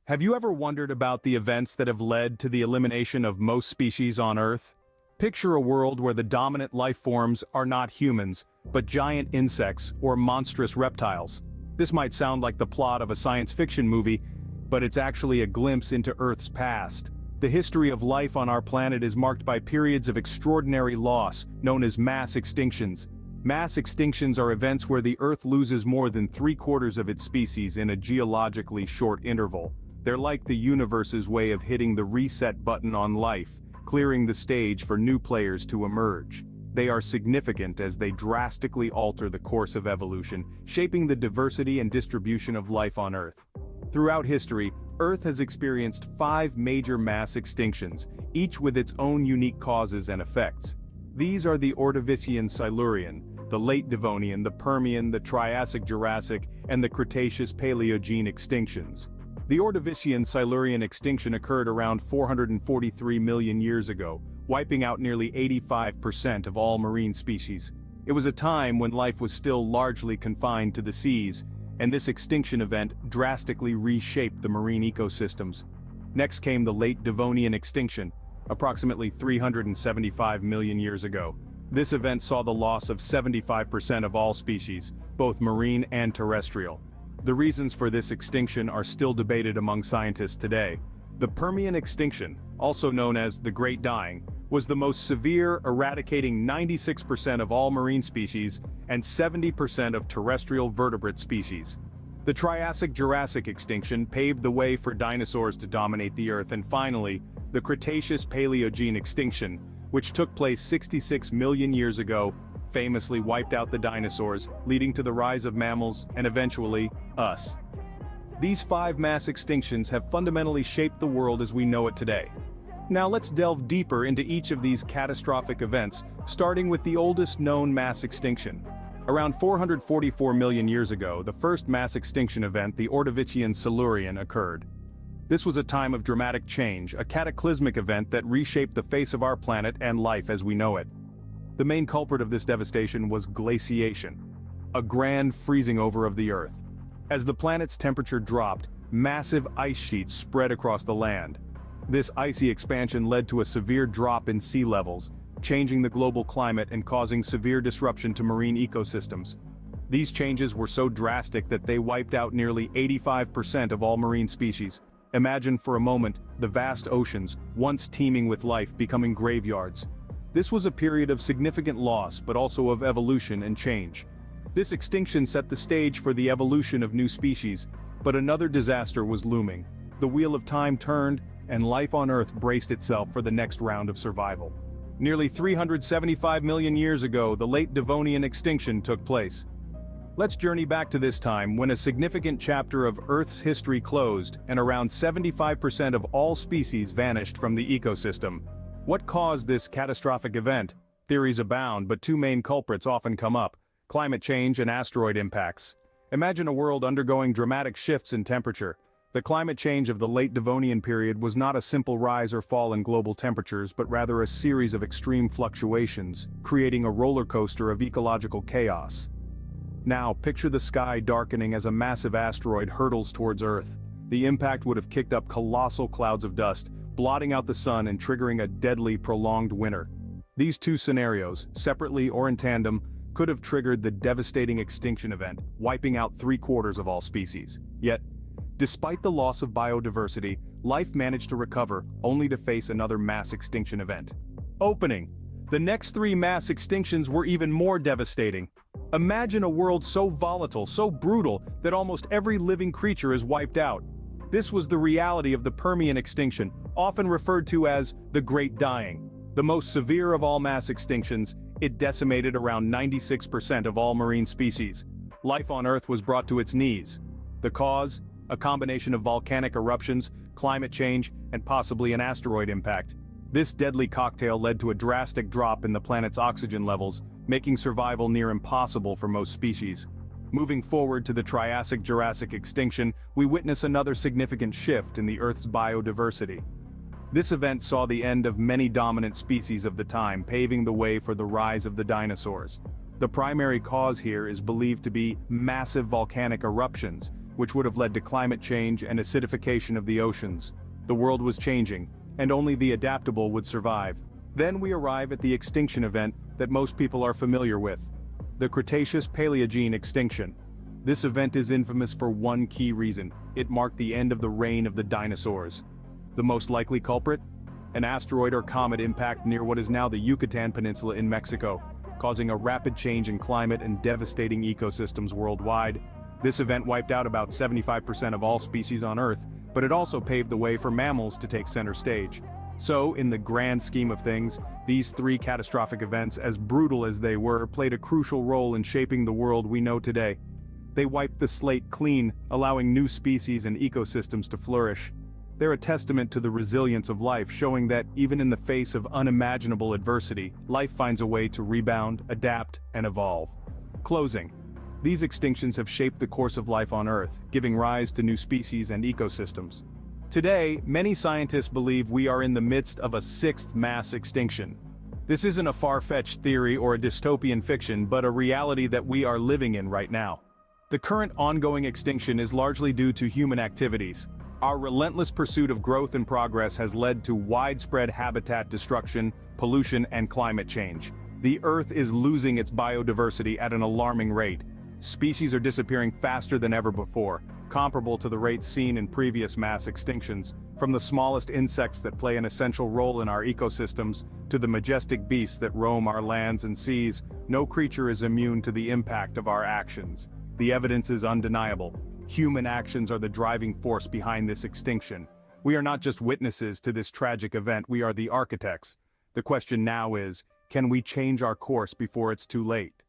Have you ever wondered about the events that have led to the elimination of most species on Earth? Picture a world where the dominant life forms are not humans, but giant insects or monstrous reptiles. This might sound like the plot of a science fiction movie, but it's actually a glimpse into Earth's past. The history of life on our planet is marked by periods of extraordinary loss, known as mass extinctions. Mass extinctions are events where the Earth loses more than 3/4 of its species in a geologically short interval. They're like the universe's way of hitting the reset button on life, clearing the stage for new players to emerge. They are significant as they drastically alter the course of evolution, shaping the diversity and distribution of life on Earth. Throughout history, Earth has experienced 5 major mass extinctions, each with its own unique causes and effects. These are the Ordovician-Silurian, the Late Devonian, the Permian, the Triassic-Jurassic, and the Cretaceous-Paleogene extinctions. The Ordovician-Silurian extinction occurred around 443 million years ago, wiping out nearly 85% of all marine species. It was a time when life was still largely confined to the seas, and this extinction event drastically reshaped the marine ecosystems. Next came the Late Devonian extinction, approximately 375 million years ago. This event saw the loss of 75% of all species, both marine and terrestrial. The reasons for this extinction are still debated among scientists today. The Permian extinction, also known as the Great Dying, was the most severe, eradicating 96% of all marine species and 70% of terrestrial vertebrate species. The Triassic-Jurassic extinction paved the way for dinosaurs to dominate the Earth, and finally, the Cretaceous-Paleogene extinction, which took place 66 million years ago, famously wiped out the dinosaurs, leading to the rise of mammals and eventually, us. These 5 mass extinctions have fundamentally shaped the world as we know it today. Now let's delve deeper into each of these catastrophic events, starting with the oldest known mass extinction. Around 444 million years ago, the first mass extinction event, the Ordovician-Silurian, occurred. This was a time of dramatic change, a cataclysmic event that reshaped the face of our planet and life as we know it. The main culprit of this devastation was glaciation, a grand freezing over of the Earth. As the planet's temperature dropped, massive ice sheets spread across the land. This icy expansion led to a severe drop in sea levels, changing the global climate and causing severe disruption to marine ecosystems. These changes were so drastic that they wiped out nearly 85% of all marine species. Imagine for a moment the vast oceans, once teeming with life, becoming graveyards. This was a period of significant loss, but also of evolution and change. This extinction set the stage for the evolution of new species, but another disaster was looming. The wheel of time turned, and life on Earth braced itself for the next round of survival. Nearly 375 million years ago, the Late Devonian extinction took place. Let's journey back to this time when a significant chapter of Earth's history closed, and around 75% of all species vanished from the ecosystem. What caused this catastrophic event? Theories abound, but 2 main culprits often come up: climate change and asteroid impacts. Imagine a world undergoing dramatic shifts in temperature. The climate change of the Late Devonian period was not a simple rise or fall in global temperatures, but rather a series of extreme fluctuations, creating a roller coaster of ecological chaos. Now, picture the sky darkening as a massive asteroid hurtles towards Earth. The impact would have kicked up colossal clouds of dust, blotting out the sun and triggering a deadly, prolonged winter. These 2 scenarios, separately or in tandem, could have triggered the devastating extinction event, wiping out 3/4 of all species. Yet, despite the loss of biodiversity, life managed to recover, only to face another mass extinction event. Opening. The next 3 mass extinctions were even more devastating. Imagine a world so volatile, so brutal, that almost every living creature is wiped out. This was the reality of the Permian extinction, often referred to as the Great Dying. The most severe of all mass extinctions, it decimated around 96% of all marine species. Life on Earth was brought to its knees. The cause? A combination of volcanic eruptions, climate change, and possibly an asteroid impact. This deadly cocktail led to a drastic drop in the planet's oxygen levels, making survival near impossible for most species. Moving forward to the Triassic-Jurassic extinction, we witness another significant shift in the Earth's biodiversity. This event saw the end of many dominant species of the time, paving the way for the rise of the dinosaurs. The primary cause here is believed to be massive volcanic eruptions, which would have led to climate change and acidification of the oceans. The world was changing, and only the adaptable would survive. Then we arrive at the extinction event that most people are familiar with: the Cretaceous-Paleogene extinction. This event is infamous for one key reason: it marked the end of the reign of the dinosaurs. The most likely culprit? An asteroid or comet impact near what is now the Yucatan Peninsula in Mexico, causing a rapid change in climate and devastating ecosystems worldwide. This event wiped out about 75% of all species on Earth, but it also paved the way for mammals to take center stage. So, in the grand scheme of things, these three catastrophic events, as brutal as they were, played a crucial role in shaping the world we know today. They wiped the slate clean, allowing new species and ecosystems to flourish. They're a testament to the resilience of life, showing that, even in the face of unimaginable adversity, life finds a way to rebound, adapt, and evolve. Closing. These extinctions have shaped the course of life on Earth, giving rise to new species and ecosystems. Today, many scientists believe we are in the midst of a sixth mass extinction. This isn't a far-fetched theory or a dystopian fiction, but a reality that we are living in right now. The current ongoing extinction is largely due to human activities. Our relentless pursuit of growth and progress has led to widespread habitat destruction, pollution, and climate change. The Earth is losing its biodiversity at an alarming rate. Species are disappearing faster than ever before, comparable to the rates seen in previous mass extinctions. From the smallest insects that play an essential role in our ecosystems, to the majestic beasts that roam our lands and seas, no creature is immune to the impact of our actions. The evidence is undeniable. Human actions are the driving force behind this extinction. We are not just witnesses to this tragic event, we are the architects. The question now is, can we change our course before it's too late?